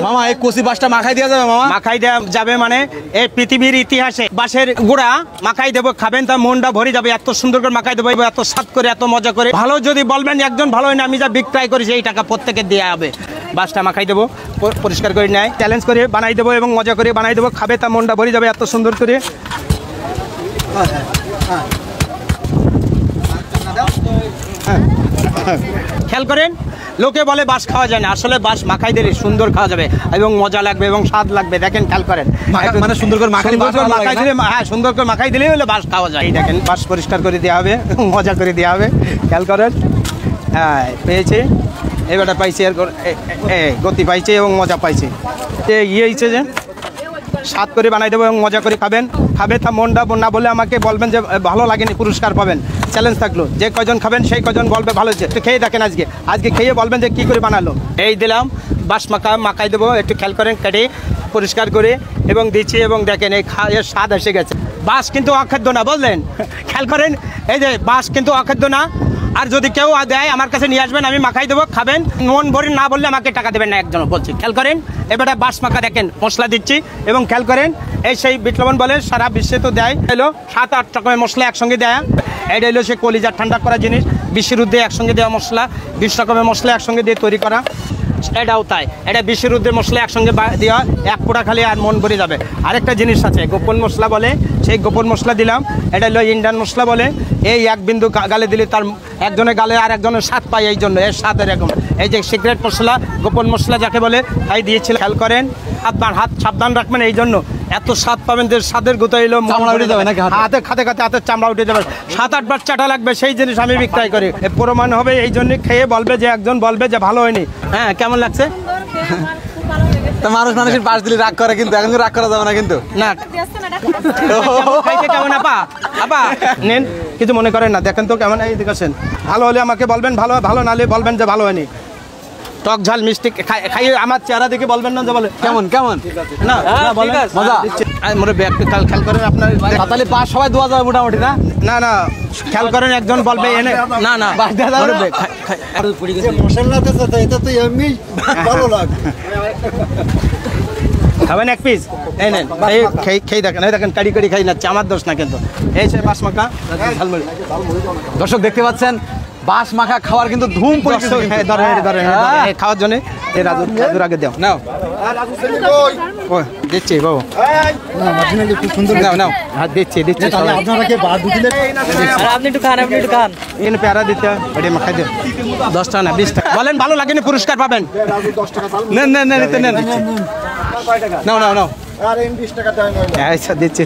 মামা এই কচি বাসটা মাখাই দেওয়া যাবে মামা? মাখাই দেওয়া যাবে মানে এই পৃথিবীর ইতিহাসে বাঁশের গুঁড়া মাখাই দেবো, খাবেন তার মনটা ভরে যাবে। এত সুন্দর করে মাখাই দেবো, এত স্বাদ করে, এত মজা করে। ভালো যদি বলবেন একজন ভালো হয় না, আমি যা বিক্রয় করি সেই টাকা প্রত্যেকে দেওয়া হবে। বাসটা মাখাই দেবো, পরিষ্কার করে নেয়, চ্যালেঞ্জ করে বানাই দেবো এবং মজা করে বানাই দেবো, খাবে তার মনটা ভরে যাবে এত সুন্দর করে। খেয়াল করেন, লোকে বলে বাঁশ খাওয়া যায় না, আসলে বাঁশ মাখাই দিলে সুন্দর খাওয়া যাবে এবং মজা লাগবে এবং স্বাদ লাগবে। দেখেন খেয়াল করেন, মানে সুন্দর করে মাখাই দিলে, হ্যাঁ সুন্দর করে মাখাই দিলেই হলে বাঁশ খাওয়া যায়। দেখেন বাঁশ পরিষ্কার করে দেওয়া হবে, মজা করে দেওয়া হবে। খেয়াল করেন, হ্যাঁ পেয়েছে, এবারটা পাইছে, গতি পাইছে এবং মজা পাইছে। ইয়ে হয়েছে যে স্বাদ করে বানাই দেবো এবং মজা করে খাবেন। খাবে তা মনটা না বলে আমাকে বলবেন যে ভালো লাগেনি, পুরস্কার পাবেন। চ্যালেঞ্জ থাকলো, যে কজন খাবেন সেই কজন বলবে ভালো হয়েছে। একটু খেয়ে দেখেন, আজকে খেয়ে বলবেন যে কী করে বানালো। এই দিলাম বাঁশ মাখাই দেবো, একটু খেয়াল করেন, কেটে পরিষ্কার করে এবং দিচ্ছি এবং দেখেন এই এর স্বাদ এসে গেছে। বাঁশ কিন্তু অখাদ্য না, বুঝলেন? খেয়াল করেন, এই যে বাঁশ কিন্তু অখাদ্য না। আর যদি কেউ দেয় আমার কাছে নিয়ে আসবেন, আমি মাখাই দেবো, খাবেন, মন ভরে না বললে আমাকে টাকা দেবেন না একজন বলছি। খেয়াল করেন, এবারে বাঁশ মাখা দেখেন মশলা দিচ্ছি এবং খেয়াল করেন, এই সেই বিট লবণ বলে সারা বিশ্বে তো দেয়, এলো 7-8 রকমের মশলা একসঙ্গে দেয়। এটা হলো সে কলিজা ঠান্ডা করা জিনিস, বিশ্বের উদ্দে একসঙ্গে দেওয়া মশলা, 20 রকমের মশলা একসঙ্গে দিয়ে তৈরি করা। এটাও তাই, এটা বিশ্বের উদ্দে মশলা একসঙ্গে দেওয়া, এক পোড়া খালি আর মন ভরে যাবে। আরেকটা জিনিস আছে গোপন মশলা বলে, সেই গোপন মশলা দিলাম। এটা হলো ইন্ডিয়ান মশলা বলে, এই এক বিন্দু গালে দিলে তার একজনের গালে আর একজনের স্বাদ পায়, এই জন্য এর স্বাদ এরকম। এই যে সিক্রেট মশলা, গোপন মশলা যাকে বলে, তাই দিয়েছিল। খেয়াল করেন, হাত সাবধান রাখবেন, এই জন্য এত স্বাদ পাবেন যে স্বাদের গোতা এলো, হাতে খাতে হাতের চামড়া উঠে যাবে। 7-8 বার চাটা লাগবে, সেই জিনিস আমি বিক্রয় করি। প্রমাণ হবে, এই জন্য খেয়ে বলবে যে একজন বলবে যে ভালো হয়নি। হ্যাঁ, কেমন লাগছে? মানুষের পাশ দিলে রাগ করে, কিন্তু এখন রাগ করা যাবে না কিন্তু। না খাইতে কেমন আপা নেন, কিছু মনে করেন না। দেখেন তো কেমন, এই দেখেন, ভালো হলে আমাকে বলবেন ভালো, ভালো না হলে বলবেন যে ভালো হয়নি। টক ঝাল মিষ্টি খাইয়ে আমার চেহারা দেখে বলবেন না যে বলে কেমন না বলেন মজা। মনে খেয়াল করেন, আপনার তাহলে পাঁচ সবাই দেওয়া যাবে মোটামুটি না? না খেয়াল করেন, একজন বলবে এনে না খাবেন এক পিস, এই নেন, খেয়ে দেখেন, এই দেখেন কাড়ি খাই নাচ্ছে, আমার দোষ না কিন্তু। এই সে বাঁশ মাখা ঝালমুড়ি। দর্শক দেখতে পাচ্ছেন, বাঁশ মাখা খাওয়ার কিন্তু ধুম পড়েছে। ধরেন খাওয়ার জন্য রাজুর আগে দাও, নাও দিচ্ছি বাবু, নাও হাত দিচ্ছি। আপনি একটু খান, এখানে প্যারা দিতে, ওটা মাখাই দেন। 10 টাকা না 20 টাকা বলেন, ভালো লাগেনি পুরস্কার পাবেন। নেন নাও আচ্ছা দিচ্ছি।